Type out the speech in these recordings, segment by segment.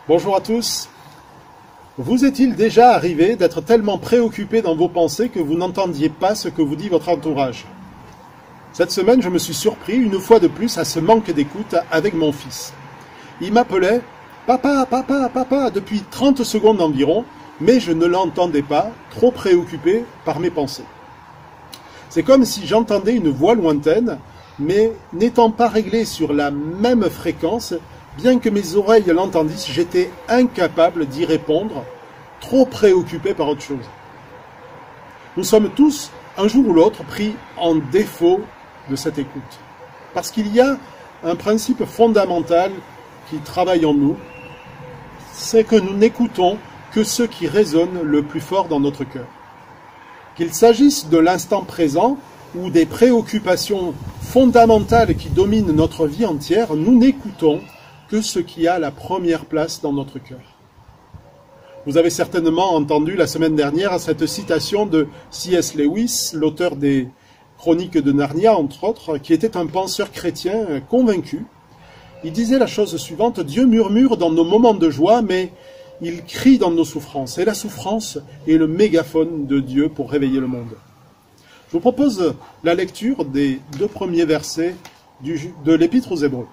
Bonjour à tous. Vous est-il déjà arrivé d'être tellement préoccupé dans vos pensées que vous n'entendiez pas ce que vous dit votre entourage? Cette semaine, je me suis surpris une fois de plus à ce manque d'écoute avec mon fils. Il m'appelait « Papa, papa, papa » depuis 30 secondes environ, mais je ne l'entendais pas, trop préoccupé par mes pensées. C'est comme si j'entendais une voix lointaine, mais n'étant pas réglé sur la même fréquence, bien que mes oreilles l'entendissent, j'étais incapable d'y répondre, trop préoccupé par autre chose. Nous sommes tous, un jour ou l'autre, pris en défaut de cette écoute. Parce qu'il y a un principe fondamental qui travaille en nous, c'est que nous n'écoutons que ce qui résonne le plus fort dans notre cœur. Qu'il s'agisse de l'instant présent ou des préoccupations fondamentales qui dominent notre vie entière, nous n'écoutons que ce qui a la première place dans notre cœur. Vous avez certainement entendu la semaine dernière cette citation de C.S. Lewis, l'auteur des Chroniques de Narnia, entre autres, qui était un penseur chrétien convaincu. Il disait la chose suivante: Dieu murmure dans nos moments de joie, mais il crie dans nos souffrances. Et la souffrance est le mégaphone de Dieu pour réveiller le monde. Je vous propose la lecture des 2 premiers versets de l'Épître aux Hébreux.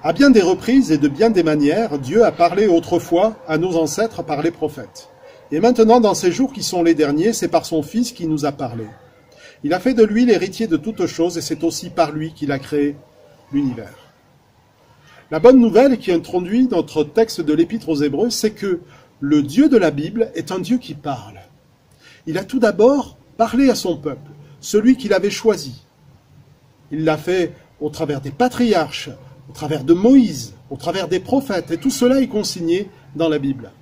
À bien des reprises et de bien des manières, Dieu a parlé autrefois à nos ancêtres par les prophètes. Et maintenant, dans ces jours qui sont les derniers, c'est par son Fils qui nous a parlé. Il a fait de lui l'héritier de toutes choses, et c'est aussi par lui qu'il a créé l'univers. La bonne nouvelle qui introduit notre texte de l'Épître aux Hébreux, c'est que le Dieu de la Bible est un Dieu qui parle. Il a tout d'abord parlé à son peuple, celui qu'il avait choisi. Il l'a fait au travers des patriarches, au travers de Moïse, au travers des prophètes, et tout cela est consigné dans la Bible.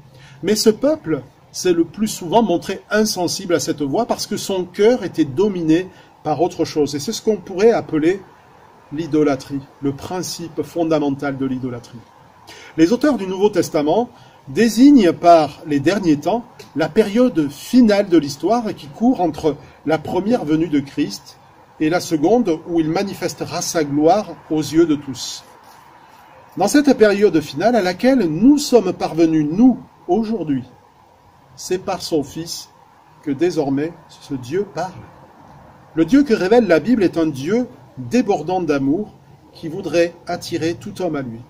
Mais ce peuple s'est le plus souvent montré insensible à cette voix parce que son cœur était dominé par autre chose. Et c'est ce qu'on pourrait appeler l'idolâtrie, le principe fondamental de l'idolâtrie. Les auteurs du Nouveau Testament désignent par les derniers temps la période finale de l'histoire qui court entre la première venue de Christ et la seconde où il manifestera sa gloire aux yeux de tous. Dans cette période finale à laquelle nous sommes parvenus, nous, aujourd'hui, c'est par son Fils que désormais ce Dieu parle. Le Dieu que révèle la Bible est un Dieu débordant d'amour qui voudrait attirer tout homme à lui.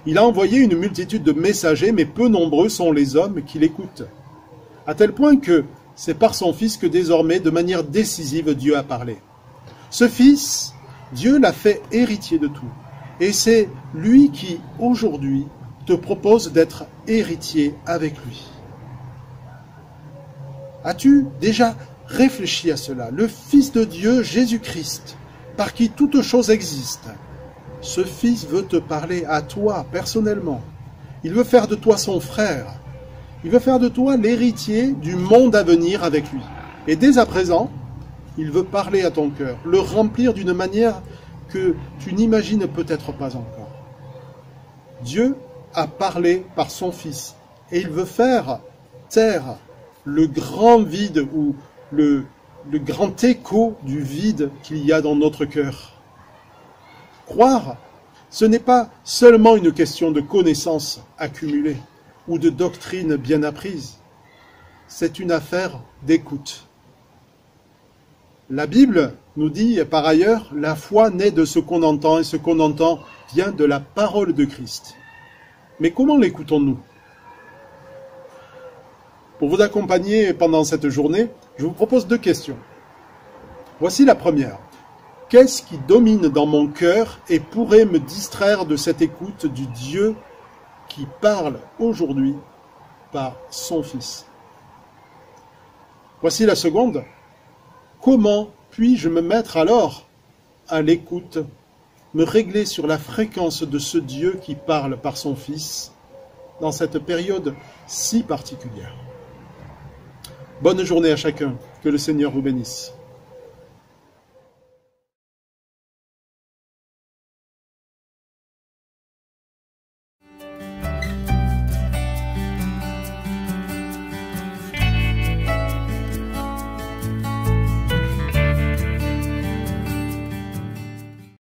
Il a envoyé une multitude de messagers, mais peu nombreux sont les hommes qui l'écoutent. À tel point que c'est par son Fils que désormais, de manière décisive, Dieu a parlé. Ce Fils, Dieu l'a fait héritier de tout. Et c'est lui qui, aujourd'hui, te propose d'être héritier avec lui. As-tu déjà réfléchi à cela? Le Fils de Dieu, Jésus-Christ, par qui toute chose existe, ce Fils veut te parler à toi, personnellement. Il veut faire de toi son frère. Il veut faire de toi l'héritier du monde à venir avec lui. Et dès à présent, il veut parler à ton cœur, le remplir d'une manière que tu n'imagines peut-être pas encore. Dieu a parlé par son Fils et il veut faire taire le grand vide ou le grand écho du vide qu'il y a dans notre cœur. Croire, ce n'est pas seulement une question de connaissances accumulées ou de doctrines bien apprises. C'est une affaire d'écoute. La Bible nous dit par ailleurs, la foi naît de ce qu'on entend et ce qu'on entend vient de la parole de Christ. Mais comment l'écoutons-nous? Pour vous accompagner pendant cette journée, je vous propose 2 questions. Voici la première. Qu'est-ce qui domine dans mon cœur et pourrait me distraire de cette écoute du Dieu qui parle aujourd'hui par son Fils? Voici la seconde. Comment puis-je me mettre alors à l'écoute, me régler sur la fréquence de ce Dieu qui parle par son Fils dans cette période si particulière? Bonne journée à chacun, que le Seigneur vous bénisse.